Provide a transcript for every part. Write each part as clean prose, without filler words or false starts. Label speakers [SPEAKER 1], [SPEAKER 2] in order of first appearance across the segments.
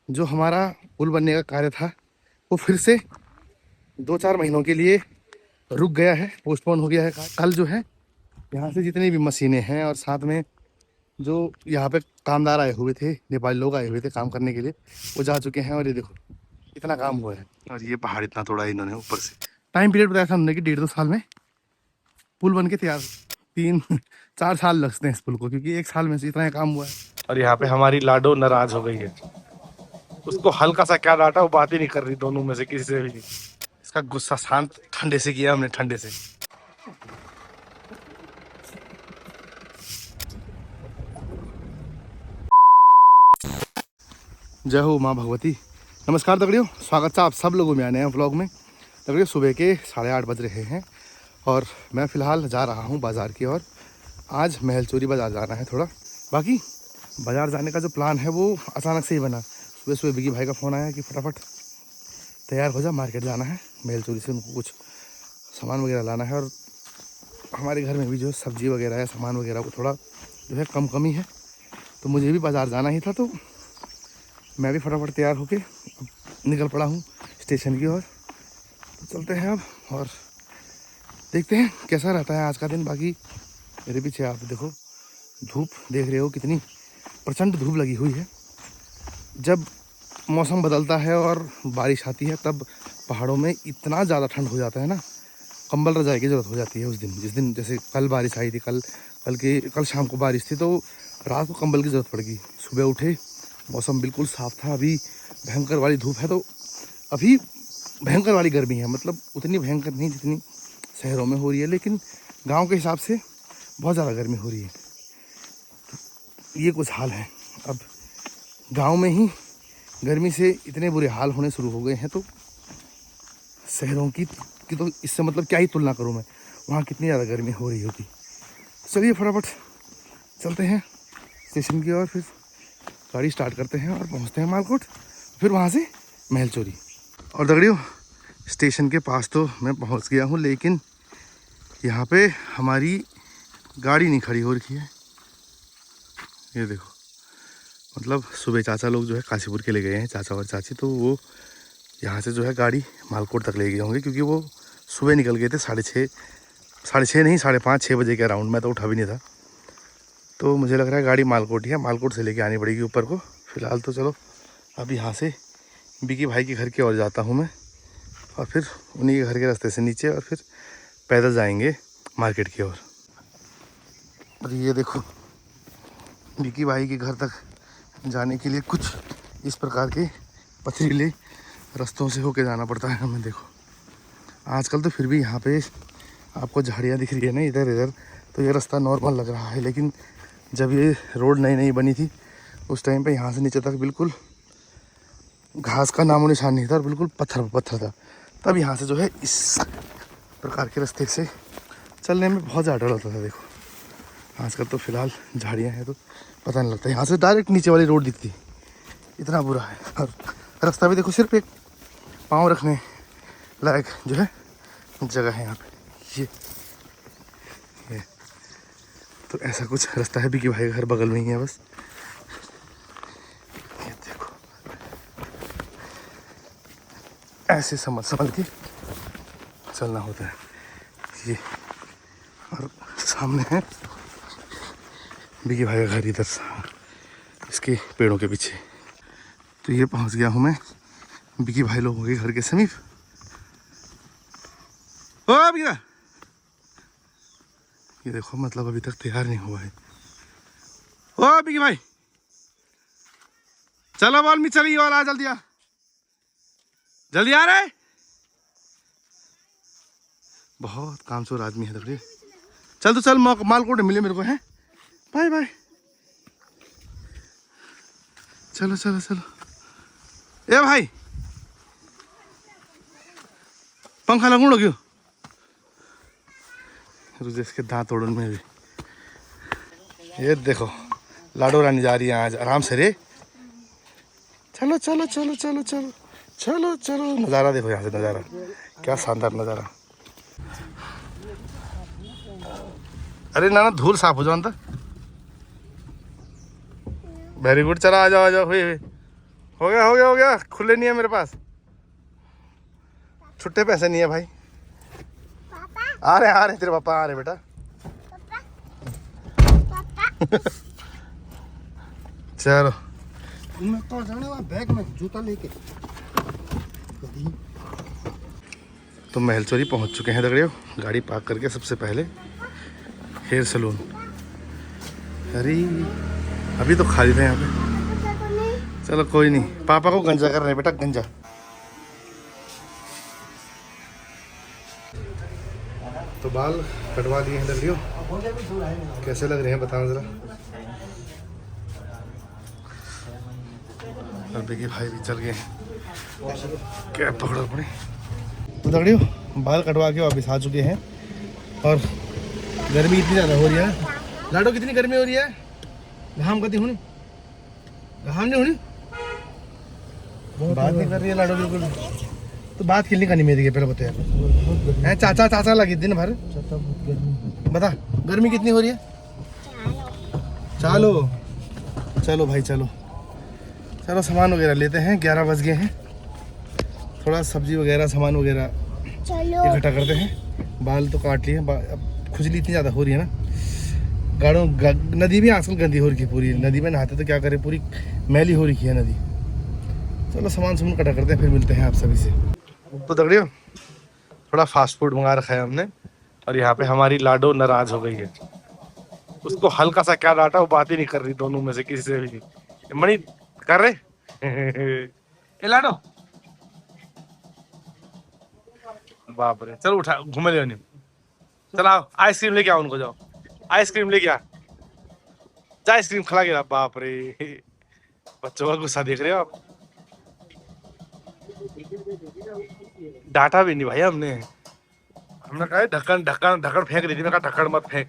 [SPEAKER 1] जो हमारा पुल बनने का कार्य था वो फिर से 2-4 महीनों के लिए रुक गया है, पोस्टपोन हो गया है। कल जो है यहाँ से जितनी भी मशीनें हैं और साथ में जो यहाँ पे कामदार आए हुए थे, नेपाली लोग आए हुए थे काम करने के लिए, वो जा चुके हैं। और ये देखो इतना काम हुआ है। और ये पहाड़ इतना तोड़ा है इन्होंने ऊपर से। टाइम पीरियड बताया था हमने कि 1.5-2 साल में पुल बन के तैयार। 3-4 साल लगते हैं इस पुल को, क्योंकि 1 साल में से इतना काम हुआ है। और यहाँ पे हमारी लाडो नाराज हो गई है। उसको हल्का सा क्या डांटा, वो बात ही नहीं कर रही दोनों में से किसी से भी। इसका गुस्सा शांत ठंडे से किया हमने, ठंडे से। जय हो माँ भगवती। नमस्कार दगड़ियों, स्वागत है आप सब लोगों में आने हैं व्लॉग में। दगड़ियों सुबह के 8:30 बज रहे हैं और मैं फ़िलहाल जा रहा हूँ बाज़ार की ओर। आज महलचोरी बाज़ार जाना है थोड़ा। बाकी बाज़ार जाने का जो प्लान है वो अचानक से ही बना। सुबह सुबह बिगी भाई का फ़ोन आया कि फटाफट तैयार हो जा, मार्केट जाना है, महलचोरी से उनको कुछ सामान वगैरह लाना है। और हमारे घर में भी जो सब्ज़ी वगैरह है, सामान वगैरह वो थोड़ा जो है कमी है, तो मुझे भी बाज़ार जाना ही था। तो मैं भी फटाफट तैयार होके निकल पड़ा हूँ स्टेशन की ओर। तो चलते हैं अब और देखते हैं कैसा रहता है आज का दिन। बाकी मेरे पीछे आप देखो, धूप देख रहे हो कितनी प्रचंड धूप लगी हुई है। जब मौसम बदलता है और बारिश आती है तब पहाड़ों में इतना ज़्यादा ठंड हो जाता है ना, कंबल रजाई की ज़रूरत हो जाती है उस दिन। जिस दिन जैसे कल बारिश आई थी, कल शाम को बारिश थी, तो रात को कंबल की ज़रूरत पड़ गई। सुबह उठे, मौसम बिल्कुल साफ़ था। अभी भयंकर वाली धूप है, तो अभी भयंकर वाली गर्मी है। मतलब उतनी भयंकर नहीं जितनी शहरों में हो रही है, लेकिन गांव के हिसाब से बहुत ज़्यादा गर्मी हो रही है। तो ये कुछ हाल है। अब गांव में ही गर्मी से इतने बुरे हाल होने शुरू हो गए हैं, तो शहरों की तो इससे मतलब क्या ही तुलना करूं मैं, वहाँ कितनी ज़्यादा गर्मी हो रही होगी। चलिए फटाफट चलते हैं स्टेशन की ओर, फिर गाड़ी स्टार्ट करते हैं और पहुँचते हैं मालकोट, फिर वहाँ से महलचोरी। और दगड़ियों स्टेशन के पास तो मैं पहुँच गया हूँ, लेकिन यहाँ पे हमारी गाड़ी नहीं खड़ी हो रखी है। ये देखो, मतलब सुबह चाचा लोग जो है काशीपुर के ले गए हैं, चाचा और चाची, तो वो यहाँ से जो है गाड़ी मालकोट तक ले गए होंगे, क्योंकि वो सुबह निकल गए थे 6:30 नहीं 5:30-6 बजे के अराउंड। मैं तो उठा भी नहीं था, तो मुझे लग रहा है गाड़ी मालकोट ही है, मालकोट से लेके आनी पड़ेगी ऊपर को। फ़िलहाल तो चलो अब यहाँ से बिकी भाई के घर की ओर जाता हूँ मैं, और फिर उन्हीं के घर के रास्ते से नीचे, और फिर पैदल जाएंगे मार्केट की ओर। और ये देखो, बिकी भाई के घर तक जाने के लिए कुछ इस प्रकार के पथरीले रास्तों से होके जाना पड़ता है हमें। देखो आजकल तो फिर भी यहाँ पे आपको झाड़ियाँ दिख रही है ना इधर इधर, तो ये रास्ता नॉर्मल लग रहा है। लेकिन जब ये रोड नई नई बनी थी उस टाइम पे यहाँ से नीचे तक बिल्कुल घास का नामो निशान नहीं था और बिल्कुल पत्थर था। तब यहाँ से जो है इस प्रकार के रास्ते से चलने में बहुत ज़्यादा डर होता था। देखो आजकल तो फिलहाल झाड़ियाँ हैं तो पता नहीं लगता। यहाँ से डायरेक्ट नीचे वाली रोड दिखती, इतना बुरा है। और रास्ता भी देखो, सिर्फ एक पाँव रखने लायक जो है जगह है यहाँ पे। ये तो ऐसा कुछ रास्ता है। बिकी भाई का घर बगल में ही है बस। ये देखो ऐसे समझ के चलना होता है ये। और सामने है बिकी भाई का घर, इधर इसके पेड़ों के पीछे। तो ये पहुंच गया हूँ मैं बिकी भाई लोगों के घर के समीप। ओ बिकी, ये देखो मतलब अभी तक तैयार नहीं हुआ है। ओ बिकी भाई चलो बोल मी, चलिए और आ जल्दी आ रहे। बहुत कामचोर आदमी है दगड़ियों। चल तो चल, मालकोट मिले मेरे को है। बाय बाय, चलो चलो चलो। ए भाई पंखा लगूंगा क्यों? रुजेश के दांत तोड़न में भी। ये देखो लाडो रानी जा रही है आज आराम से रे। चलो चलो चलो चलो चलो चलो चलो। नज़ारा देखो यहाँ से, नज़ारा क्या शानदार नज़ारा। अरे ना धूल साफ हो जाओ अंदर। वेरी गुड, चला आ जाओ हुए हो गया हो गया हो गया, खुले नहीं है मेरे पास, छुट्टे पैसे नहीं है भाई। आ रहे तेरे पापा आ रहे बेटा। चलो
[SPEAKER 2] मैं तो जाने वाला बैग में जूता लेके।
[SPEAKER 1] तो महलचोरी पहुंच चुके हैं दगड़ियों, गाड़ी पार्क करके सबसे पहले हेयर सलून। अरे अभी तो खाली थे यहाँ पे। चलो कोई नहीं, पापा को गंजा कर रहे हैं बेटा, गंजा। तो बाल कटवा दिए हैं दगड़ियों, कैसे लग रहे हैं बताओ जरा। और देखिए भाई भी चल गए, क्या पकड़ो अपने। तो दगड़ियों बाल कटवा के वापस आ चुके हैं, और गर्मी इतनी ज़्यादा हो रही है। लाडो कितनी गर्मी हो रही है, घाम कती होनी, घाम नहीं होनी, बात नहीं कर रही है लाडो बिल्कुल। तो बात खेलने का नहीं मेरी, पहले बताया है चाचा चाचा लगी दिन भर। बता गर्मी कितनी हो रही है। चलो चलो भाई चलो चलो, सामान वगैरह लेते हैं, 11 बज गए हैं। थोड़ा सब्जी वगैरह सामान वगैरह इकट्ठा करते हैं। बाल तो काट लिए, अब खुजली इतनी ज़्यादा हो रही है ना। नदी भी आजकल गंदी हो रही है पूरी, नदी में नहाते तो क्या करें, पूरी मैली हो रही है नदी। चलो सामान सुमान इकट्ठा करते हैं, फिर मिलते हैं आप सभी से। तो दगड़ियों थोड़ा फास्ट फूड मंगा रखा है हमने, और यहाँ पे हमारी लाडो नाराज हो गई है। उसको हल्का सा क्या डांटा, वो बात ही नहीं कर रही दोनों में से किसी से भी। मणि कर रहे ए लाडो, बाप रे, चलो उठा घूमे ले नहीं। चलो आओ आइसक्रीम लेके आओ उनको, जाओ आइसक्रीम लेके आ, जा आइसक्रीम खिला के। बाप रे, बच्चों का गुस्सा देख रहे हो आप। डांटा भी नहीं भाई हमने कहा ढक्कन ढक्कन ढक्कन फेंक दी थी, मैं कहा ढक्कन मत फेंक।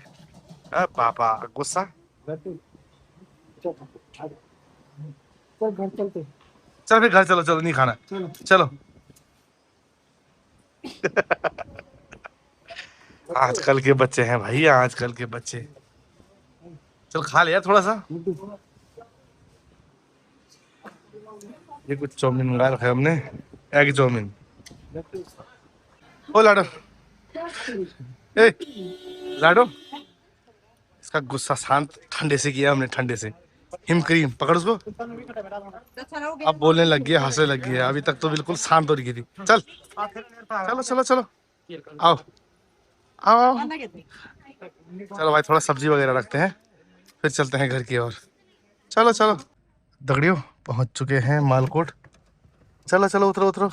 [SPEAKER 1] पापा गुस्सा।
[SPEAKER 2] चल घर चलते।
[SPEAKER 1] चल फिर घर चलो, चलो नहीं खाना, चलो। आजकल के बच्चे हैं भाई, आजकल के बच्चे। चल खा लिया थोड़ा सा। ये कुछ चाउमीन मंगा रखा है हमने, एग चाउमीन। ओ लाडो, ए लाडो, इसका गुस्सा शांत ठंडे से किया हमने, ठंडे से। हिम क्रीम पकड़ उसको, अब बोलने लग गया, हंसने लग गया। अभी तक तो बिल्कुल शांत हो रही थी। चल चलो चलो चलो, आओ आओ आओ। चलो भाई थोड़ा सब्जी वगैरह रखते हैं, फिर चलते हैं घर की ओर। चलो चलो दगड़ियों पहुंच चुके हैं मालकोट। चलो चलो उतरो उतरो,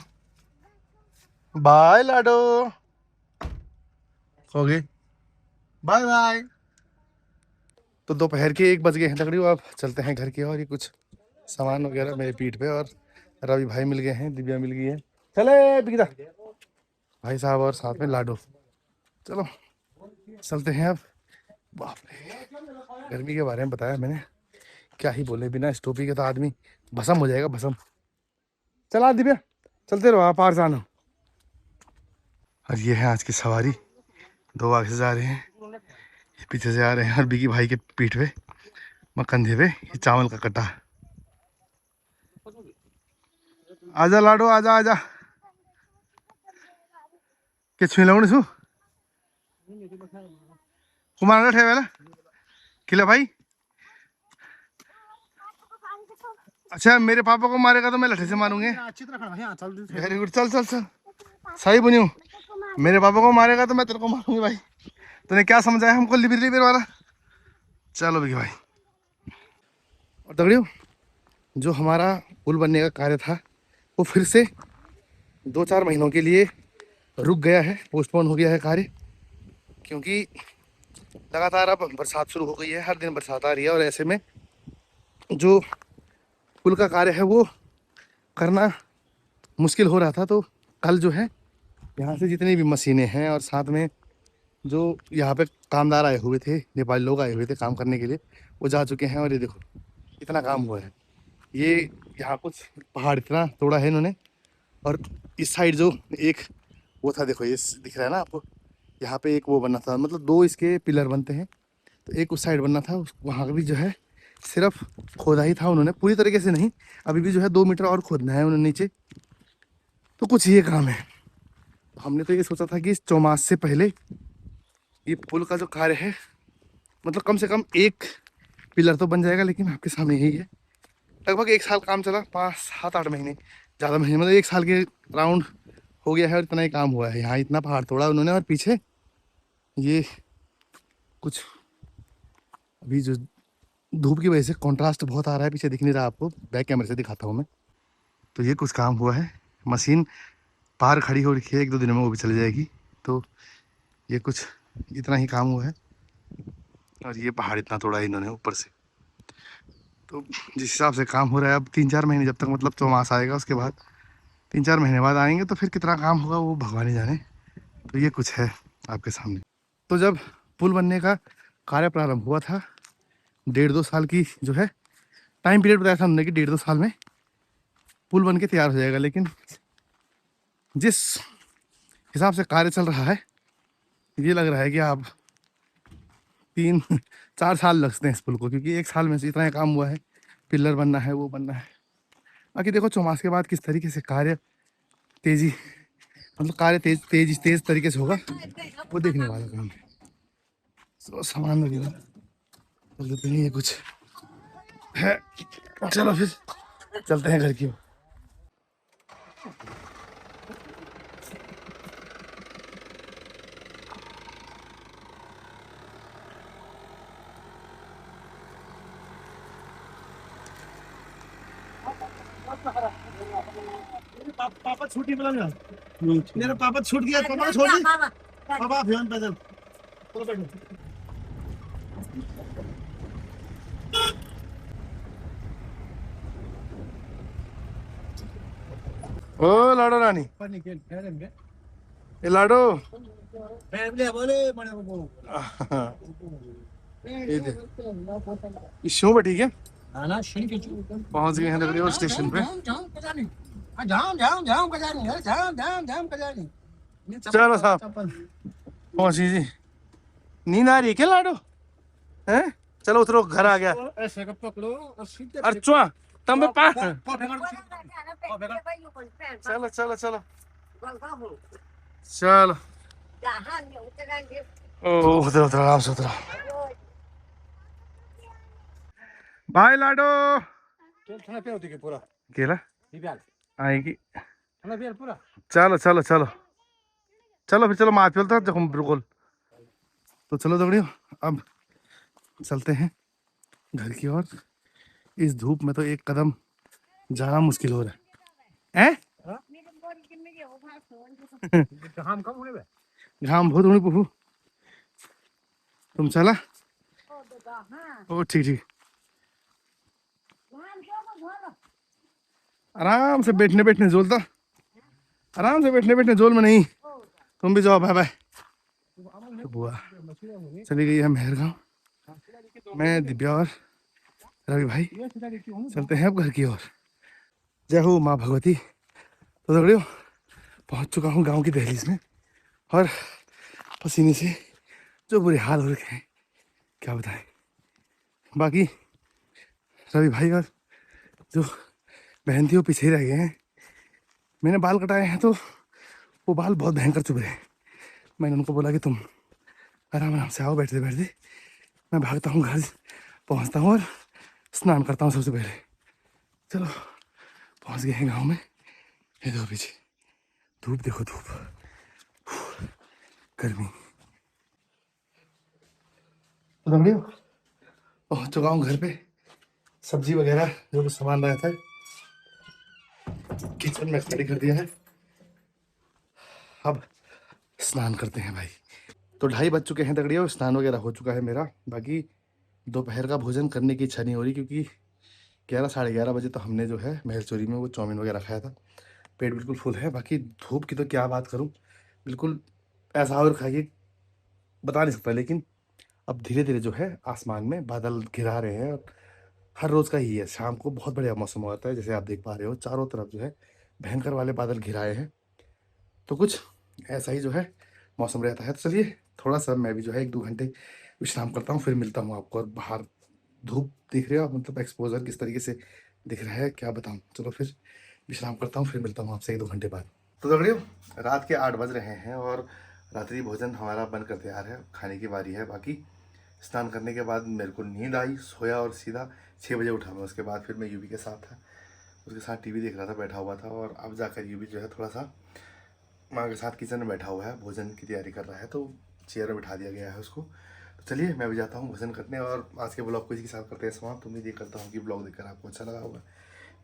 [SPEAKER 1] बाय लाडो, हो गई बाय बाय। तो दोपहर के 1 बज गए हैं दगड़ियों, अब चलते हैं घर की ओर। ये कुछ सामान वगैरह मेरे पीठ पे, और रवि भाई मिल गए हैं, दिव्या मिल गई है। चले बिगदा भाई साहब, और साथ में लाडो। चलो चलते हैं अब। बाप रे, गर्मी के बारे में बताया मैंने, क्या ही बोले, बिना स्टोपी के तो आदमी भस्म हो जाएगा, भस्म। चला दिव्या, चलते रहो आप, आर जाना। और ये है आज की सवारी, 2 आगे से जा रहे हैं, ये पीछे से आ रहे हैं, और बिगी भाई के पीठ पे कंधे पे ये चावल का कट्टा। आजा लाडो आजा आजा, के छुई लगने सु कुमार ठे वाला खिला भाई। अच्छा मेरे पापा को मारेगा तो मैं लठे से मारूंगे। वेरी गुड, चल चल चल, सही बुनियो। मेरे पापा को मारेगा तो मैं तेरे को मारूंगी भाई। तूने क्या समझाया हमको, लिबिर लिबिर वाला। चलो बिगी भाई। और दगड़ियों जो हमारा पुल बनने का कार्य था, वो फिर से 2-4 महीनों के लिए रुक गया है, पोस्टपोन हो गया है कार्य, क्योंकि लगातार अब बरसात शुरू हो गई है, हर दिन बरसात आ रही है, और ऐसे में जो पुल का कार्य है वो करना मुश्किल हो रहा था। तो कल जो है यहाँ से जितनी भी मशीनें हैं, और साथ में जो यहाँ पे कामदार आए हुए थे, नेपाली लोग आए हुए थे काम करने के लिए, वो जा चुके हैं। और ये देखो इतना काम हुआ है, ये यहाँ कुछ पहाड़ इतना तोड़ा है इन्होंने, और इस साइड जो एक वो था, देखो ये दिख रहा है ना आपको, यहाँ पे एक वो बनना था, मतलब 2 इसके पिलर बनते हैं, तो एक उस साइड बनना था, वहाँ भी जो है सिर्फ खोदा ही था उन्होंने, पूरी तरीके से नहीं। अभी भी जो है 2 मीटर और खोदना है उन्होंने नीचे। तो कुछ ये काम है। हमने तो ये सोचा था कि इस चौमास से पहले ये पुल का जो कार्य है, मतलब कम से कम एक पिलर तो बन जाएगा, लेकिन आपके सामने यही है। लगभग 1 साल काम चला, 5 7 8 महीने, ज़्यादा महीने, मतलब 1 साल के राउंड हो गया है और इतना ही काम हुआ है। यहाँ इतना पहाड़ तोड़ा उन्होंने, और पीछे ये कुछ अभी जो धूप की वजह से कंट्रास्ट बहुत आ रहा है, पीछे दिख नहीं रहा आपको, बैक कैमरे से दिखाता हूँ मैं। तो ये कुछ काम हुआ है, मशीन बाहर खड़ी हो रखी है, 1 2 दिनों में वो भी चली जाएगी। तो ये कुछ इतना ही काम हुआ है, और ये पहाड़ इतना तोड़ा है इन्होंने ऊपर से। तो जिस हिसाब से काम हो रहा है, अब 3 4 महीने जब तक मतलब चौमास आएगा, उसके बाद 3 4 महीने बाद आएंगे, तो फिर कितना काम होगा वो भगवान ही जाने। तो ये कुछ है आपके सामने। तो जब पुल बनने का कार्य प्रारंभ हुआ था, 1.5 2 साल की जो है टाइम पीरियड बताया था हमने कि 1.5 2 साल में पुल बन के तैयार हो जाएगा। लेकिन जिस हिसाब से कार्य चल रहा है, ये लग रहा है कि आप 3 4 साल लग सकते हैं इस पुल को, क्योंकि 1 साल में से इतना ही काम हुआ है। पिलर बनना है, वो बनना है। बाकी देखो चौमास के बाद किस तरीके से कार्य तेजी, मतलब कार्य तेज तरीके से होगा, वो देखने वाला काम है। तो सामान वगैरह कर देते हैं, ये कुछ है। चलो फिर चलते हैं घर की ओर।
[SPEAKER 2] पापा छुट्टी मिला ना, मेरा पापा छूट गया, पापा छोड़ दी, पापा अभियान पैदल चलो बैठो।
[SPEAKER 1] ओ लाडो रानी,
[SPEAKER 2] पर निकल ठहरेंगे
[SPEAKER 1] ये लाडो।
[SPEAKER 2] फैमिली बोले बड़े को
[SPEAKER 1] ये दे, ये शो बैठी क्या?
[SPEAKER 2] आना शुरू की
[SPEAKER 1] पहुंच गए हैं दगड़ियों स्टेशन पे।
[SPEAKER 2] जाम कजानी, जाम जाम जाम कजानी, जाम जाम जाम कजानी।
[SPEAKER 1] चलो साहब, पहुंची जी। नींद आ रही है क्या लाडो? हैं? चलो उतरो, घर आ गया।
[SPEAKER 2] ऐसे का पकड़ो और सीधे
[SPEAKER 1] अर्चुआ तम पे पा।
[SPEAKER 2] चलो
[SPEAKER 1] चलो चलो चलो चलो। ओ उतरो उतरो, आराम से उतरो। बाय लाडो।
[SPEAKER 2] चल खाना पे होती के पूरा
[SPEAKER 1] केला
[SPEAKER 2] बियाल
[SPEAKER 1] आएगी।
[SPEAKER 2] खाना बियाल पूरा।
[SPEAKER 1] चलो चलो चलो चलो फिर, चलो मार चलता जखम बिल्कुल। तो चलो दगड़ियों, अब चलते हैं घर की ओर। इस धूप में तो एक कदम जाना मुश्किल हो रहा है। हैं?
[SPEAKER 2] हम कम होने बे
[SPEAKER 1] घाम बहुत होनी पहू। तुम चला? ओ ठीक ठीक, आराम से बैठने बैठने जोलता, आराम से बैठने बैठने जोल में नहीं। तुम भी जाओ, बाय बाय। तो बुआ चली गई है मेहरगांव। मैं दिव्या और रवि भाई चलते हैं अब घर की ओर। जय हो माँ भगवती। तो दगड़ियों, पहुंच चुका हूँ गांव की दहलीज में, और पसीने से जो बुरे हाल हो रखे हैं क्या बताएं। बाकी रवि भाई और जो बहन थी वो पीछे ही रह गए हैं। मैंने बाल कटाए हैं तो वो बाल बहुत भयंकर चुभ रहे हैं। मैंने उनको बोला कि तुम आराम आराम से आओ, बैठते बैठते मैं भागता हूँ घर, पहुँचता हूँ और स्नान करता हूँ सबसे पहले। चलो पहुँच गए हैं गाँव में। ये दो पीछे धूप देखो, धूप, गर्मी। तो दगड़ियों, पहुँच चुका हूँ घर पे। सब्जी वगैरह जो कुछ सामान रहा था किचन में खड़ी कर दिया है। अब स्नान करते हैं भाई। तो 2:30 बज चुके हैं दगड़ियों, स्नान वगैरह हो चुका है मेरा। बाकी दोपहर का भोजन करने की इच्छा नहीं हो रही, क्योंकि 11 साढ़े 11 बजे तो हमने जो है महल चोरी में वो चाउमीन वगैरह खाया था। पेट बिल्कुल फुल है। बाकी धूप की तो क्या बात करूं, बिल्कुल ऐसा और खाइए बता नहीं सकता। लेकिन अब धीरे धीरे जो है आसमान में बादल घिरा रहे हैं, और हर रोज़ का ही है, शाम को बहुत बढ़िया मौसम होता है। जैसे आप देख पा रहे हो चारों तरफ जो है भयंकर वाले बादल घिराए हैं। तो कुछ ऐसा ही जो है मौसम रहता है। तो चलिए थोड़ा सा मैं भी जो है 1 2 घंटे विश्राम करता हूँ, फिर मिलता हूँ आपको और बाहर धूप दिख रही है, मतलब एक्सपोजर किस तरीके से दिख रहा है क्या बताऊँ। चलो फिर विश्राम करता हूँ, फिर मिलता हूँ आपसे 1-2 घंटे बाद। तो दगड़ियों, रात के 8 बज रहे हैं और रात्रि भोजन हमारा बनकर तैयार है, खाने की बारी है। बाकी स्नान करने के बाद मेरे को नींद आई, सोया और सीधा 6 बजे उठा मैं। उसके बाद फिर मैं यूवी के साथ था, उसके साथ टीवी देख रहा था, बैठा हुआ था। और अब जाकर यूवी जो है थोड़ा सा माँ के साथ किचन में बैठा हुआ है, भोजन की तैयारी कर रहा है, तो चेयर में बिठा दिया गया है उसको। तो चलिए मैं भी जाता हूँ भोजन करने और आज के ब्लॉग को इसी के साथ करते हैं समाप्त। उम्मीद ये करता हूँ कि ब्लॉग देखकर आपको अच्छा लगा होगा।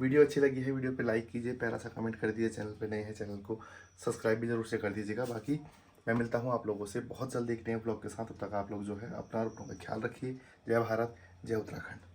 [SPEAKER 1] वीडियो अच्छी लगी है, वीडियो पे लाइक कीजिए, प्यारा सा कमेंट कर दीजिए। चैनल पे नए हैं, चैनल को सब्सक्राइब भी जरूर से कर दीजिएगा। बाकी मैं मिलता हूँ आप लोगों से बहुत जल्द एक नए ब्लॉग के साथ। तब तक आप लोग जो है अपना और अपनों का ख्याल रखिए। जय भारत, जय उत्तराखंड।